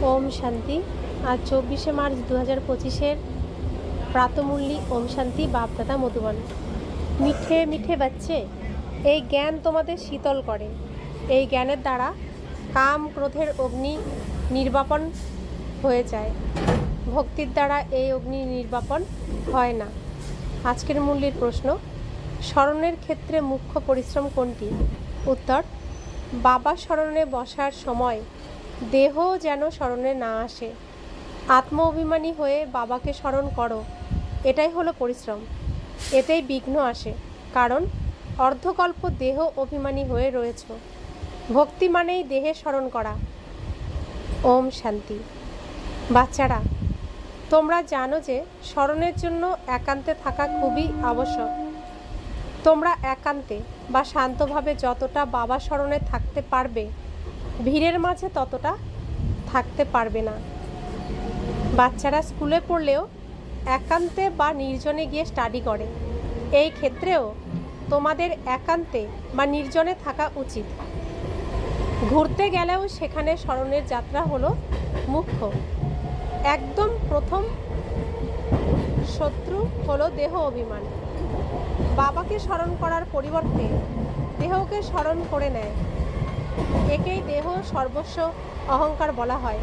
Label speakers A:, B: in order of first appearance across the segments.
A: ओम शांति। आज 24 मार्च 2025 प्रातमुरली ओम शांति बाप दादा मधुबन। मिठे मिठे बच्चे, এই জ্ঞান তোমাদের শীতল করে। এই জ্ঞানের দ্বারা কাম ক্রোধের অগ্নি নির্বাপন হয়ে যায়। ভক্তির দ্বারা এই অগ্নি নির্বাপন হয় না। আজকের মূল্যের প্রশ্ন, স্মরণের ক্ষেত্রে মুখ্য পরিশ্রম কোনটি? উত্তর, বাবা স্মরণে বসার সময় দেহ যেন স্মরণে না আসে। আত্ম অভিমানী হয়ে বাবাকে স্মরণ করো, এটাই হলো পরিশ্রম। এতেই বিঘ্ন আসে, কারণ অর্ধকল্প দেহ অভিমানী হয়ে রয়েছ। ভক্তি মানেই দেহে স্মরণ করা। ওম শান্তি। বাচ্চারা, তোমরা জানো যে স্মরণের জন্য একান্তে থাকা খুবই আবশ্যক। তোমরা একান্তে বা শান্তভাবে যতটা বাবা স্মরণে থাকতে পারবে, ভিড়ের মাঝে ততটা থাকতে পারবে না। বাচ্চারা স্কুলে পড়লেও একান্তে বা নির্জনে গিয়ে স্টাডি করে। এই ক্ষেত্রেও তোমাদের একান্তে বা নির্জনে থাকা উচিত। ঘুরতে গেলেও সেখানে স্মরণের যাত্রা হলো মুখ্য। একদম প্রথম শত্রু হলো দেহ অভিমান। বাবাকে স্মরণ করার পরিবর্তে দেহকে স্মরণ করে নেয়। একেই দেহ সর্বস্ব অহংকার বলা হয়,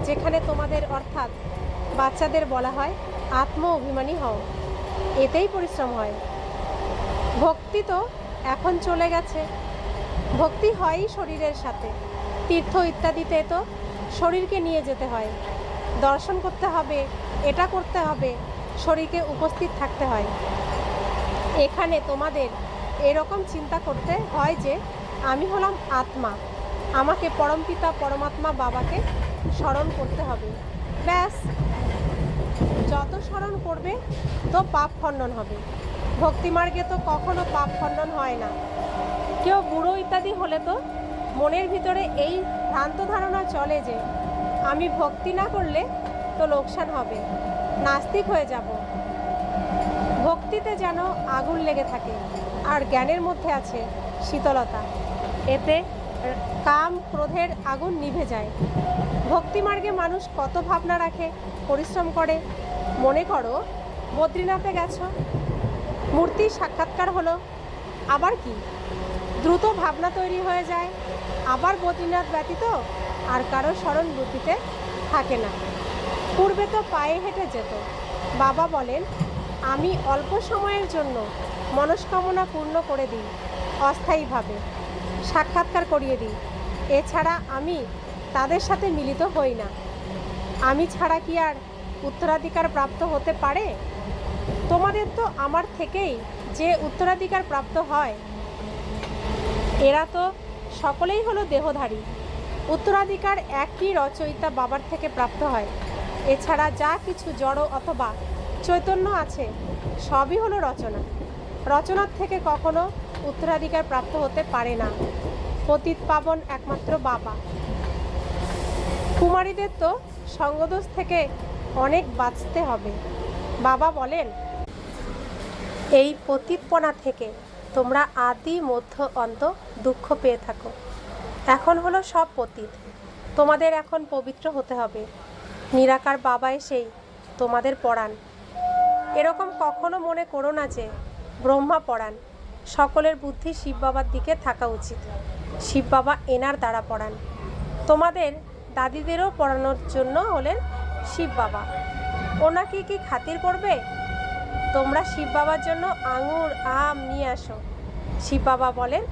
A: যেখানে তোমাদের অর্থাৎ বাচ্চাদের বলা হয় আত্ম অভিমানী হও। এতেই পরিশ্রম হয়। ভক্তি তো এখন চলে গেছে। ভক্তি হয়ই শরীরের সাথে। তীর্থ ইত্যাদিতে তো শরীরকে নিয়ে যেতে হয়, দর্শন করতে হবে, এটা করতে হবে, শরীরকে উপস্থিত থাকতে হয়। এখানে তোমাদের এরকম চিন্তা করতে হয় যে আমি হলাম আত্মা, আমাকে পরমপিতা পরমাত্মা বাবাকে স্মরণ করতে হবে। ব্যাস, যত স্মরণ করবে তো পাপ খণ্ডন হবে। ভক্তিমার্গে তো কখনো পাপ খণ্ডন হয় না। কেউ বুড়ো ইত্যাদি হলে তো মনের ভিতরে এই ভ্রান্ত ধারণা চলে যে আমি ভক্তি না করলে তো লোকসান হবে, নাস্তিক হয়ে যাব। ভক্তিতে যেন আগুন লেগে থাকে, আর জ্ঞানের মধ্যে আছে শীতলতা। এতে কাম ক্রোধের আগুন নিভে যায়। ভক্তিমার্গে মানুষ কত ভাবনা রাখে, পরিশ্রম করে। মনে করো বদ্রীনাথে গেছো, মূর্তির সাক্ষাৎকার হলো, আবার কি দ্রুত ভাবনা তৈরি হয়ে যায়। আবার বদ্রীনাথ ব্যতীত আর কারো স্মরণ বুদ্ধিতে থাকে না। পূর্বে তো পায়ে হেঁটে যেত। বাবা বলেন, আমি অল্প সময়ের জন্য মনস্কামনা পূর্ণ করে দিই, অস্থায়ীভাবে সাক্ষাৎকার করিয়ে দিই। এছাড়া আমি তাদের সাথে মিলিত হই না। আমি ছাড়া কি আর উত্তরাধিকার প্রাপ্ত হতে পারে? তোমাদের তো আমার থেকেই যে উত্তরাধিকার প্রাপ্ত হয়। এরা তো সকলেই হলো দেহধারী। উত্তরাধিকার একই রচয়িতা বাবার থেকে প্রাপ্ত হয়। এছাড়া যা কিছু জড় অথবা চৈতন্য আছে সবই হলো রচনা। রচনার থেকে কখনো উত্তরাধিকার প্রাপ্ত হতে পারে না। পতিত পাবন একমাত্র বাবা। কুমারীদের তো সঙ্গদোষ থেকে অনেক বাঁচতে হবে। বাবা বলেন, এই পতিতপনা থেকে তোমরা আদি মধ্য অন্ত দুঃখ পেয়ে থাকো। এখন হলো সব পতিত। তোমাদের এখন পবিত্র হতে হবে। নিরাকার বাবা এসেই তোমাদের পড়ান। এরকম কখনো মনে করো না যে ব্রহ্মা পড়ান। সকলের বুদ্ধি শিব বাবার দিকে থাকা উচিত। শিব বাবা এনার দ্বারা পড়ান। তোমাদের দাদিদেরও পড়ানোর জন্য হলেন শিব বাবা। ওনাকে কি খাতির করবে? তোমরা শিব বাবার জন্য আঙুর আম নিয়ে আসো। শিব বাবা বলেন,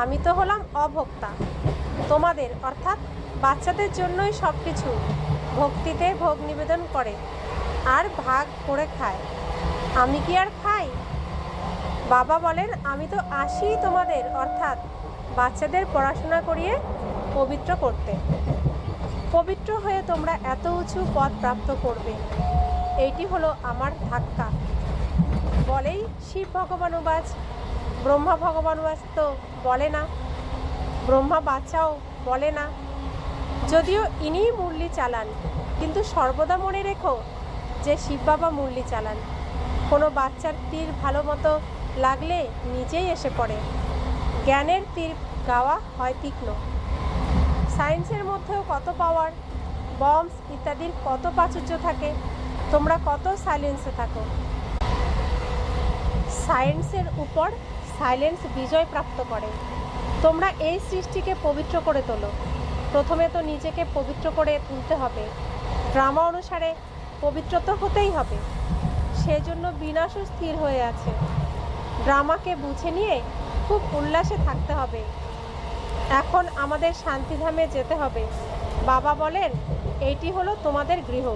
A: আমি তো হলাম অভোক্তা। তোমাদের অর্থাৎ বাচ্চাদের জন্যই সব কিছু ভক্তিতে ভোগ নিবেদন করে আর ভাগ করে খায়। আমি কি আর খাই? বাবা বলেন, আমি তো আসি তোমাদের অর্থাৎ বাচ্চাদের পড়াশোনা করিয়ে পবিত্র করতে। পবিত্র হয়ে তোমরা এত উঁচু পদ প্রাপ্ত করবে, এইটি হলো আমার ধাক্কা। বলেই শিব ভগবানুবাজ। ব্রহ্মা ভগবানুবাজ তো বলে না, ব্রহ্মা বাচ্চাও বলে না। যদিও ইনিই মুরলি চালান, কিন্তু সর্বদা মনে রেখো যে শিব বাবা মুরলি চালান। কোনো বাচ্চার তীর ভালো মতো লাগলে নিজেই এসে পড়ে। জ্ঞানের তীর গাওয়া হয় তীক্ষ্ণ। সায়েন্সের মধ্যেও কত পাওয়ার। বম্বস ইত্যাদির কত প্রাচুর্য থাকে, তোমরা কত সাইলেন্সে থাকো। সায়েন্সের উপর সাইলেন্স বিজয় প্রাপ্ত করে। তোমরা এই সৃষ্টিকে পবিত্র করে তোলো। প্রথমে তো নিজেকে পবিত্র করে তুলতে হবে। ড্রামা অনুসারে পবিত্র তো হতেই হবে, সেজন্য বিনাশও স্থির হয়ে আছে। ড্রামাকে বুঝে নিয়ে খুব উল্লাসে থাকতে হবে। এখন আমাদের শান্তিধামে যেতে হবে। বাবা বলেন, এইটি হলো তোমাদের গৃহ।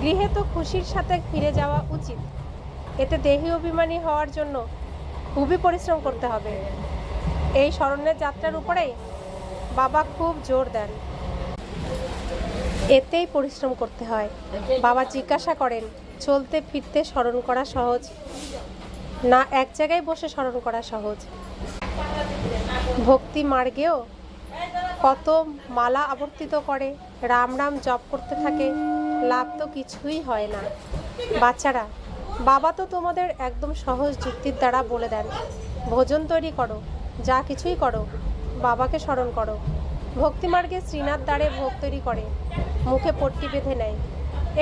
A: গৃহে তো খুশির সাথে ফিরে যাওয়া উচিত। এতে দেহী অভিমানী হওয়ার জন্য খুবই পরিশ্রম করতে হবে। এই স্মরণের যাত্রার উপরেই বাবা খুব জোর দেন। এতেই পরিশ্রম করতে হয়। বাবা জিজ্ঞাসা করেন, চলতে ফিরতে স্মরণ করা সহজ না এক জায়গায় বসে স্মরণ করা সহজ? ভক্তি মার্গেও কত মালা আবর্তিত করে, রাম রাম জপ করতে থাকে, লাভ তো কিছুই হয় না। বাচ্চারা, বাবা তো তোমাদের একদম সহজ যুক্তির দ্বারা বলে দেন, ভোজন তৈরি করো, যা কিছুই করো, বাবাকে স্মরণ করো। ভক্তিমার্গে শ্রীনাথ দ্বারে ভোগ তৈরি করে, মুখে পট্টি বেঁধে নেয়,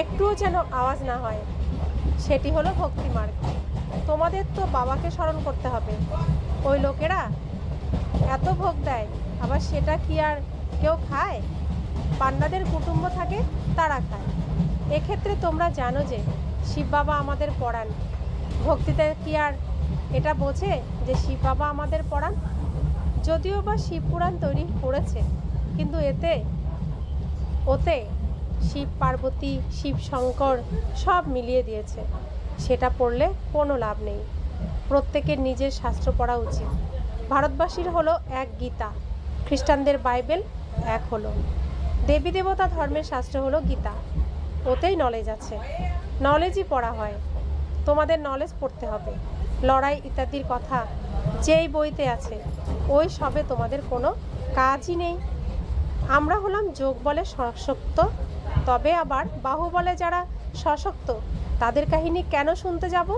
A: একটুও যেন আওয়াজ না হয়, সেটি হলো ভক্তিমার্গ। তোমাদের তো বাবাকে স্মরণ করতে হবে। ওই লোকেরা এত ভোগ দেয়, আবার সেটা কি আর কেউ খায়? পান্ডাদের কুটুম্ব থাকে, তারা খায়। এক্ষেত্রে তোমরা জানো যে শিব বাবা আমাদের পড়ান। ভক্তিতে কি আর এটা বোঝে যে শিব বাবা আমাদের পড়ান? যদিও বা শিব পুরাণ তৈরি করেছে, কিন্তু ওতে শিব পার্বতী, শিব শঙ্কর সব মিলিয়ে দিয়েছে। সেটা পড়লে কোনো লাভ নেই। প্রত্যেকের নিজের শাস্ত্র পড়া উচিত। ভারতবাসীর হলো এক গীতা, খ্রিস্টানদের বাইবেল এক হলো। দেবী দেবতা ধর্মের শাস্ত্র হলো গীতা, ওতেই নলেজ আছে, নলেজই পড়া হয়। তোমাদের নলেজ পড়তে হবে। লড়াই ইত্যাদির কথা যেই বইতে আছে, ওই সবে তোমাদের কোনো কাজই নেই। আমরা হলাম যোগ বলে সশক্ত, তবে আবার বাহুবলে যারা সশক্ত, তাদের কাহিনী কেন শুনতে যাব?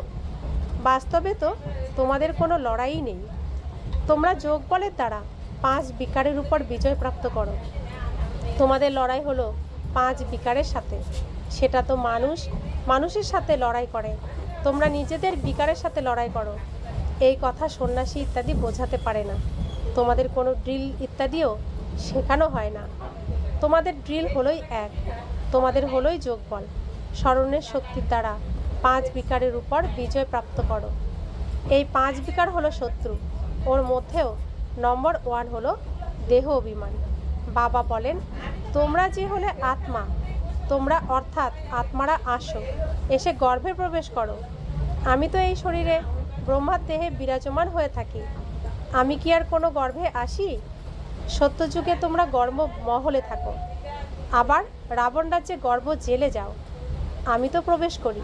A: বাস্তবে তো তোমাদের কোনো লড়াই নেই। তোমরা যোগ বলের দ্বারা 5 বিকারের উপর বিজয় প্রাপ্ত করো। তোমাদের লড়াই হলো 5 বিকারের সাথে। সেটা তো মানুষের সাথে লড়াই করে, তোমরা নিজেদের বিকারের সাথে লড়াই করো। এই কথা সন্ন্যাসী ইত্যাদি বোঝাতে পারে না। তোমাদের কোনো ড্রিল ইত্যাদিও শেখানো হয় না। তোমাদের ড্রিল হলোই এক, তোমাদের হলোই যোগবল। স্মরণের শক্তির দ্বারা 5 বিকারের উপর বিজয় প্রাপ্ত করো। এই 5 বিকার হলো শত্রু। ওর মধ্যেও নম্বর 1 হলো দেহ অভিমান। বাবা বলেন, তোমরা যে হলে আত্মা, তোমরা অর্থাৎ আত্মারা আসো, এসে গর্ভে প্রবেশ করো। আমি তো এই শরীরে ব্রহ্মার দেহে বিরাজমান হয়ে থাকি। আমি কি আর কোনো গর্ভে আসি? সত্যযুগে তোমরা গর্ভ মহলে থাকো, আবার রাবণ রাজ্যে গর্ভ জেলে যাও। আমি তো প্রবেশ করি,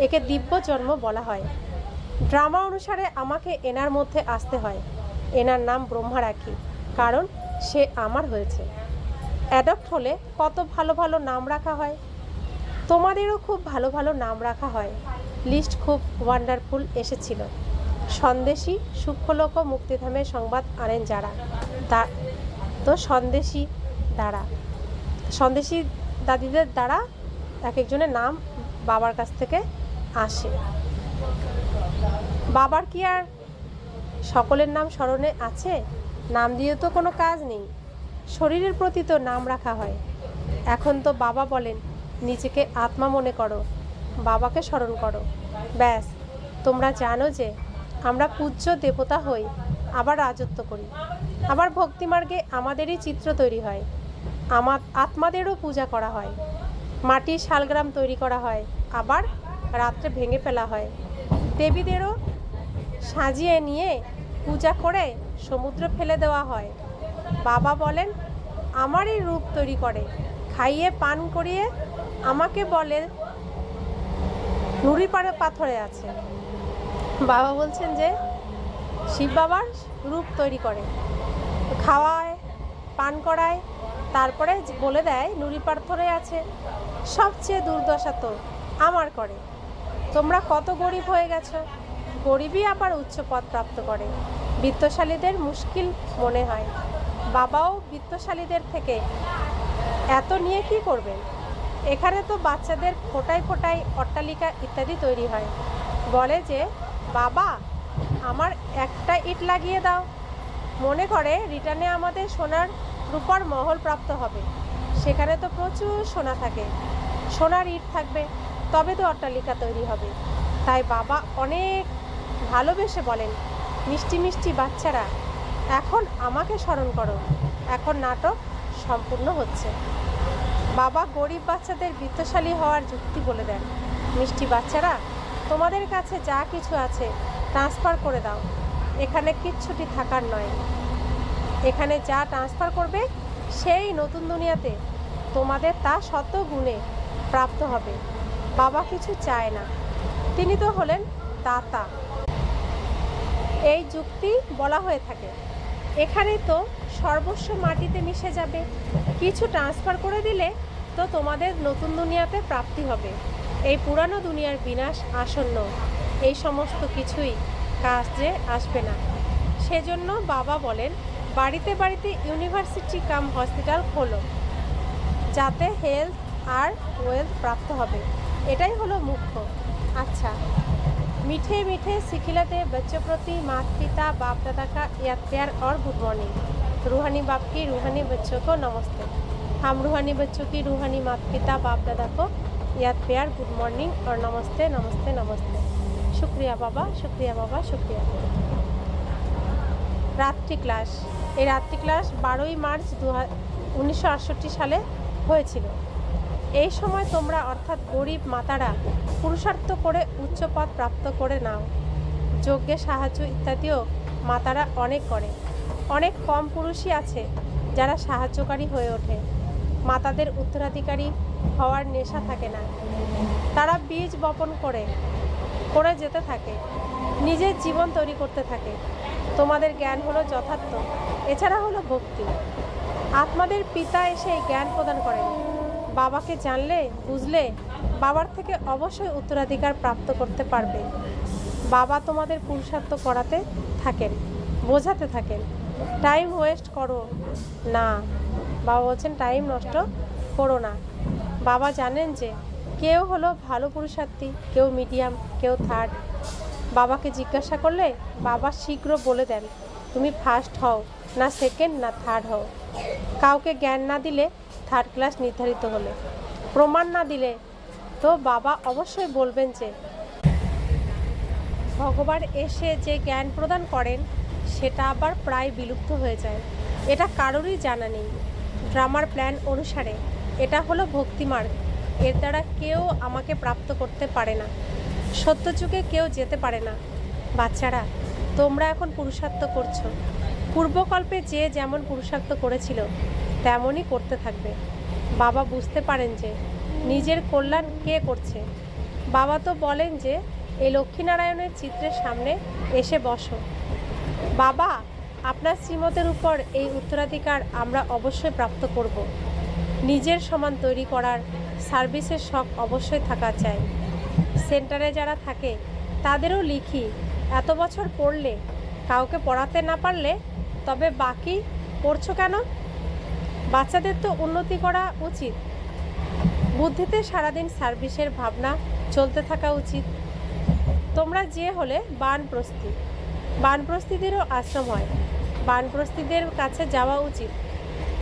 A: একে দিব্য জন্ম বলা হয়। ড্রামা অনুসারে আমাকে এনার মধ্যে আসতে হয়। এনার নাম ব্রহ্মা রাখি, কারণ সে আমার হয়েছে। অ্যাডপ্ট হলে কত ভালো ভালো নাম রাখা হয়। তোমাদেরও খুব ভালো ভালো নাম রাখা হয়। লিস্ট খুব ওয়ান্ডারফুল এসেছিল। সন্দেশী সূক্ষ্মলোক মুক্তিধামের সংবাদ আনেন যারা, তো সন্দেশী দাদিদের দ্বারা এক একজনের নাম বাবার কাছ থেকে আসে। বাবার কি আর সকলের নাম স্মরণে আছে? নাম দিয়ে তো কোনো কাজ নেই। শরীরের প্রতি তো নাম রাখা হয়। এখন তো বাবা বলেন, নিজেকে আত্মা মনে করো, বাবাকে স্মরণ করো, ব্যাস। তোমরা জানো যে আমরা পূজ্য দেবতা হই, আবার রাজত্ব করি। আবার ভক্তিমার্গে আমাদেরই চিত্র তৈরি হয়। আমার আত্মাদেরও পূজা করা হয়। মাটির শালগ্রাম তৈরি করা হয়, আবার রাত্রে ভেঙে ফেলা হয়। দেবীদেরও সাজিয়ে নিয়ে পূজা করে সমুদ্রে ফেলে দেওয়া হয়। বাবা বলেন, আমারই রূপ তৈরি করে, খাইয়ে পান করিয়ে আমাকে বলে নুড়ি পাথরে আছে। বাবা বলছেন যে শিব বাবার রূপ তৈরি করে, খাওয়ায়, পান করায়, তারপরে বলে দেয় নুড়ি পাথরে আছে। সবচেয়ে দুর্দশা তো আমার করে। তোমরা কত গরিব হয়ে গেছো। গরিবই আবার উচ্চ পদ প্রাপ্ত করে। বিত্তশালীদের মুশকিল মনে হয়। বাবাও বিত্তশালীদের থেকে এত নিয়ে কি করবেন? এখানে তো বাচ্চাদের ফোঁটায় ফোঁটায় অট্টালিকা ইত্যাদি তৈরি হয়। বলে যে, বাবা আমার একটা ইট লাগিয়ে দাও, মনে করে রিটার্নে আমাদের সোনার রূপার মহল প্রাপ্ত হবে। সেখানে তো প্রচুর সোনা থাকে, সোনার ইট থাকবে, তবে তো অট্টালিকা তৈরি হবে। তাই বাবা অনেক ভালোবেসে বলেন, মিষ্টি মিষ্টি বাচ্চারা, এখন আমাকে স্মরণ করো, এখন নাটক সম্পূর্ণ হচ্ছে। বাবা গরিব বাচ্চাদের বিত্তশালী হওয়ার যুক্তি বলে দেন, মিষ্টি বাচ্চারা, তোমাদের কাছে যা কিছু আছে ট্রান্সফার করে দাও, এখানে কিচ্ছুটি থাকার নয়। এখানে যা ট্রান্সফার করবে সেই নতুন দুনিয়াতে তোমাদের তা শত গুণে প্রাপ্ত হবে। বাবা কিছু চায় না, তিনি তো হলেন দাতা। এই যুক্তি বলা হয়ে থাকে। এখানে তো সর্বস্ব মাটিতে মিশে যাবে, কিছু ট্রান্সফার করে দিলে তো তোমাদের নতুন দুনিয়াতে প্রাপ্তি হবে। এই পুরানো দুনিয়ার বিনাশ আসন্ন, এই সমস্ত কিছুই কাজে আসবে না। সেজন্য বাবা বলেন, বাড়িতে বাড়িতে ইউনিভার্সিটি কাম হসপিটাল খোলো, যাতে হেলথ আর ওয়েলথ প্রাপ্ত হবে। এটাই হলো মুখ্য। আচ্ছা, मीठे मीठे सिखिलाते बच्चों प्रति माता पिता बाप दादा का याद प्यार और गुड मॉर्निंग। रूहानी बाप की रूहानी बच्चों को नमस्ते। हम रूहानी बच्चों की रूहानी माता पिता बाप दादा को याद प्यार गुड मॉर्निंग और नमस्ते नमस्ते नमस्ते। शुक्रिया बाबा, शुक्रिया बाबा, शुक्रिया। রাত্রি ক্লাস। এই রাত্রি ক্লাস 12ই মার্চ 1968 সালে হয়েছিল। এই সময় তোমরা অর্থাৎ গরিব মাতারা পুরুষার্থ করে উচ্চ পদ প্রাপ্ত করে নাও। যজ্ঞে সাহায্য ইত্যাদিও মাতারা অনেক করে। অনেক কম পুরুষই আছে যারা সাহায্যকারী হয়ে ওঠে। মাতাদের উত্তরাধিকারী হওয়ার নেশা থাকে না, তারা বীজ বপন করে যেতে থাকে, নিজের জীবন তৈরি করতে থাকে। তোমাদের জ্ঞান হলো যথার্থ, এছাড়া হলো ভক্তি। আত্মাদের পিতা এসে জ্ঞান প্রদান করেন। বাবাকে জানলে বুঝলে বাবার থেকে অবশ্যই উত্তরাধিকার প্রাপ্ত করতে পারবে। বাবা তোমাদের পুরুষার্থ করাতে থাকেন, বোঝাতে থাকেন, টাইম ওয়েস্ট করো না। বাবা বলছেন টাইম নষ্ট করো না। বাবা জানেন যে কেউ হলো ভালো পুরুষার্থী, কেউ মিডিয়াম, কেউ থার্ড। বাবাকে জিজ্ঞাসা করলে বাবা শীঘ্র বলে দেন, তুমি ফার্স্ট হও না সেকেন্ড না থার্ড হও। কাউকে জ্ঞান না দিলে থার্ড ক্লাস নির্ধারিত হলে, প্রমাণ না দিলে তো বাবা অবশ্যই বলবেন যে ভগবান এসে যে জ্ঞান প্রদান করেন সেটা আবার প্রায় বিলুপ্ত হয়ে যায়। এটা কারোরই জানা নেই। ড্রামার প্ল্যান অনুসারে এটা হলো ভক্তিমার্গ। এর দ্বারা কেউ আমাকে প্রাপ্ত করতে পারে না, সত্যযুগে কেউ যেতে পারে না। বাচ্চারা, তোমরা এখন পুরুষার্থ করছো। পূর্বকল্পে যে যেমন পুরুষার্থ করেছিল তেমনই করতে থাকবে। বাবা বুঝতে পারেন যে নিজের কল্যাণ কে করছে। বাবা তো বলেন যে এই লক্ষ্মীনারায়ণের চিত্রের সামনে এসে বসো। বাবা, আপনার শ্রীমতের উপর এই উত্তরাধিকার আমরা অবশ্যই প্রাপ্ত করব। নিজের সমান তৈরি করার সার্ভিসের শখ অবশ্যই থাকা চাই। সেন্টারে যারা থাকে তাদেরও লিখি, এত বছর পড়লে কাউকে পড়াতে না পারলে তবে বাকি পড়ছো কেন? বাচ্চাদের তো উন্নতি করা উচিত। বুদ্ধিতে সারাদিন সার্ভিসের ভাবনা চলতে থাকা উচিত। তোমরা যে হলে বানপ্রস্থি, বানপ্রস্থিদেরও আশ্রম হয়। বানপ্রস্থিদের কাছে যাওয়া উচিত।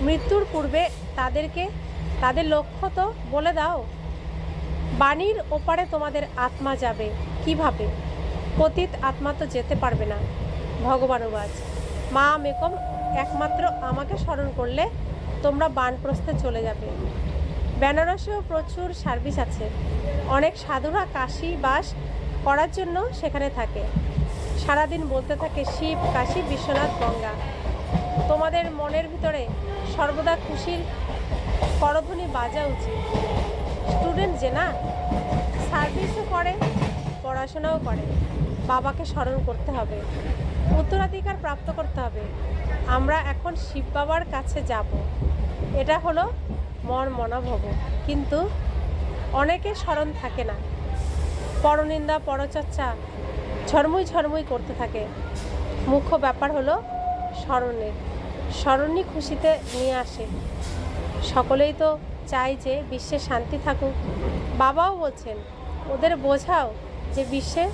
A: মৃত্যুর পূর্বে তাদেরকে তাদের লক্ষ্য তো বলে দাও। বাণীর ওপারে তোমাদের আত্মা যাবে কিভাবে? পতিত আত্মা তো যেতে পারবে না। ভগবান বাজ, মা মেকম, একমাত্র আমাকে স্মরণ করলে তোমরা বানপ্রস্থে চলে যাবে। বেনারসেও প্রচুর সার্ভিস আছে। অনেক সাধুরা কাশী বাস করার জন্য সেখানে থাকে। সারাদিন বলতে থাকে শিব, কাশী, বিশ্বনাথ, গঙ্গা। তোমাদের মনের ভিতরে সর্বদা খুশির করধ্বনি বাজা উচিত। স্টুডেন্ট যে না, সার্ভিসও করে, পড়াশোনাও করে। বাবাকে স্মরণ করতে হবে, উত্তরাধিকার প্রাপ্ত করতে হবে। আমরা এখন শিব বাবার কাছে যাব, এটা হলো মনোভাব। কিন্তু অনেকে স্মরণ থাকে না, পরনিন্দা পরচর্চা ঝরমুই ঝরমুই করতে থাকে। মুখ্য ব্যাপার হলো স্মরণের। স্মরণই খুশিতে নিয়ে আসে। সকলেই তো চায় যে বিশ্বে শান্তি থাকুক। বাবাও বলছেন ওদের বোঝাও যে বিশ্বে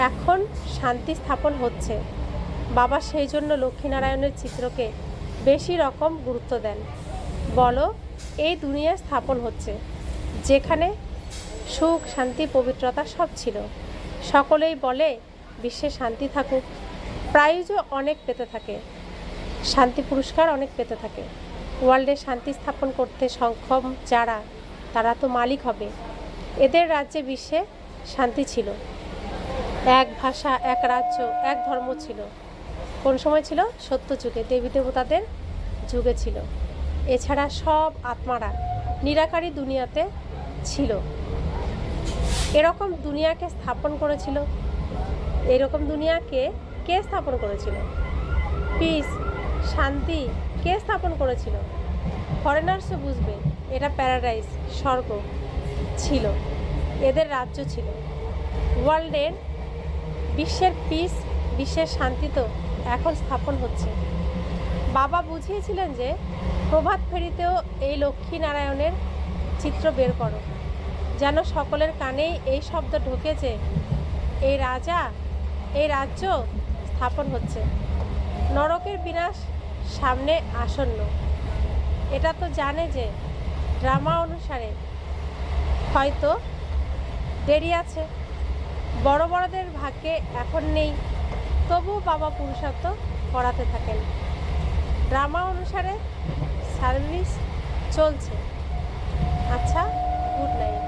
A: এখন শান্তি স্থাপন হচ্ছে। বাবা সেই জন্য লক্ষ্মীনারায়ণের চিত্রকে বেশি রকম গুরুত্ব দেন। বলো, এই দুনিয়া স্থাপন হচ্ছে যেখানে সুখ, শান্তি, পবিত্রতা সব ছিল। সকলেই বলে বিশ্বে শান্তি থাকুক। প্রাইজও অনেক পেতে থাকে, শান্তি পুরস্কার অনেক পেতে থাকে। ওয়ার্ল্ডে শান্তি স্থাপন করতে সক্ষম যারা, তারা তো মালিক হবে। এদের রাজ্যে বিশ্বে শান্তি ছিল। এক ভাষা, এক রাজ্য, এক ধর্ম ছিল। কোন সময় ছিল? সত্য যুগে, দেবী দেবতাদের যুগে ছিল। এছাড়া সব আত্মারা নিরাকারী দুনিয়াতে ছিল। এরকম দুনিয়াকে স্থাপন করেছিল। এরকম দুনিয়াকে কে স্থাপন করেছিল? পিস, শান্তি কে স্থাপন করেছিল? ফরেনার্সও বুঝবে এটা প্যারাডাইস, স্বর্গ ছিল, এদের রাজ্য ছিল। ওয়ার্ল্ডের, বিশ্বের পিস, বিশ্বের শান্তি তো এখন স্থাপন হচ্ছে। বাবা বুঝিয়েছিলেন যে প্রভাত ফেরিতেও এই লক্ষ্মী নারায়ণের চিত্র বের করো, যেন সকলের কানেই এই শব্দ ঢোকেছে, এই রাজা, এই রাজ্য স্থাপন হচ্ছে। নরকের বিনাশ সামনে আসন্ন। এটা তো জানে যে ড্রামা অনুসারে হয়তো দেরি আছে, বড় বড়দের ভাগ্যে এখন নেই, তবুও বাবা পুরুষার্থ করাতে থাকেন। ড্রামা অনুসারে সার্ভিস চলছে। अच्छा, गुड नाइट।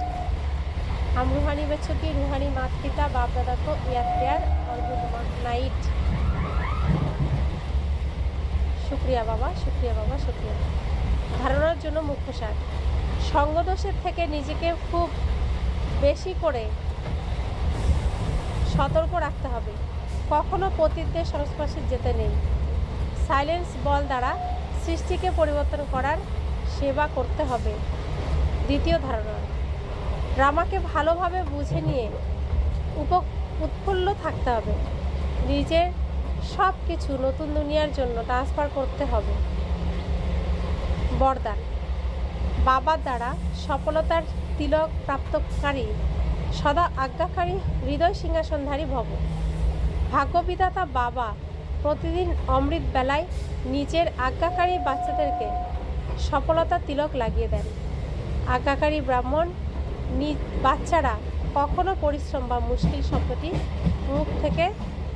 A: हम रूहानी बच्चों की रूहानी माता पिता बाप दादा को याद प्यार और गुड नाइट। शुक्रिया बाबा, शुक्रिया बाबा, शुक्रिया। ধারণার জন্য মুখ্য সার, সঙ্গদোষের থেকে নিজেকে খুব বেশি করে সতর্ক রাখতে হবে। কখনো পতিতদের সংস্পর্শে যেতে নেই। সাইলেন্স বল দ্বারা সৃষ্টিকে পরিবর্তন করার সেবা করতে হবে। দ্বিতীয় ধারণা, ড্রামাকে ভালোভাবে বুঝে নিয়ে উৎফুল্ল থাকতে হবে। নিজের সব কিছু নতুন দুনিয়ার জন্য ট্রান্সফার করতে হবে। বরদান, বাবার দ্বারা সফলতার তিলক প্রাপ্তকারী, সদা আজ্ঞাকারী, হৃদয় সিংহাসনধারী ভব। ভাগ্যবিধাতা বাবা প্রতিদিন অমৃত বেলায় নিজের আজ্ঞাকারী বাচ্চাদেরকে সফলতার তিলক লাগিয়ে দেন। আজ্ঞাকারী ব্রাহ্মণ বাচ্চারা কখনো পরিশ্রম বা মুশকিল শব্দটি মুখ থেকে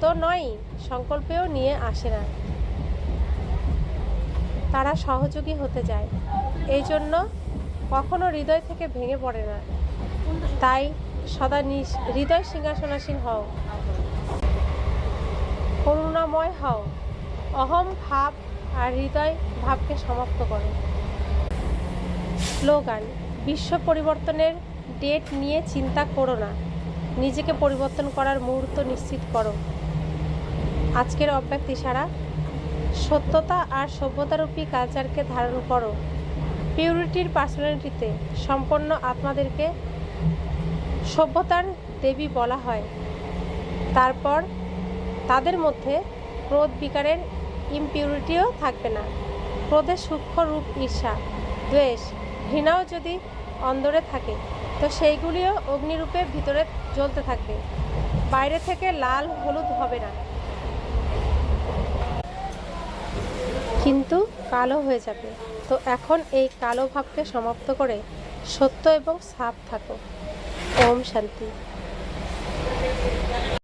A: তো নয়, সংকল্পেও নিয়ে আসে না। তারা সহযোগী হতে যায়, এই জন্য কখনো হৃদয় থেকে ভেঙে পড়ে না। তাই সদা হৃদয় সিংহাসনাসীন হও, করুণাময় হও, অহম ভাব আর হৃদয় ভাবকে সমাপ্ত করো। স্লোগান, বিশ্ব পরিবর্তনের ডেট নিয়ে চিন্তা করো না, নিজেকে পরিবর্তন করার মুহূর্ত নিশ্চিত করো। আজকের অব্যক্ত ইশারা, সত্যতা আর সভ্যতারূপী কালচারকে ধারণ করো। পিউরিটির পার্সোনালিটিতে সম্পন্ন আত্মাদেরকে সভ্যতার দেবী বলা হয়। তারপর তাদের মধ্যে ক্রোধ বিকারের ইমপিউরিটিও থাকবে না। ক্রোধের সূক্ষ্ম রূপ ঈর্ষা, দ্বেষ, ঘৃণাও যদি অন্দরে থাকে তো সেইগুলিও অগ্নিরূপে ভিতরে জ্বলতে থাকবে, বাইরে থেকে লাল হলুদ হবে না, কিন্তু কালো হয়ে যাবে। তো এখন এই কালো ভাবকে সমাপ্ত করে সত্য এবং সাফ থাকো। ওম শান্তি।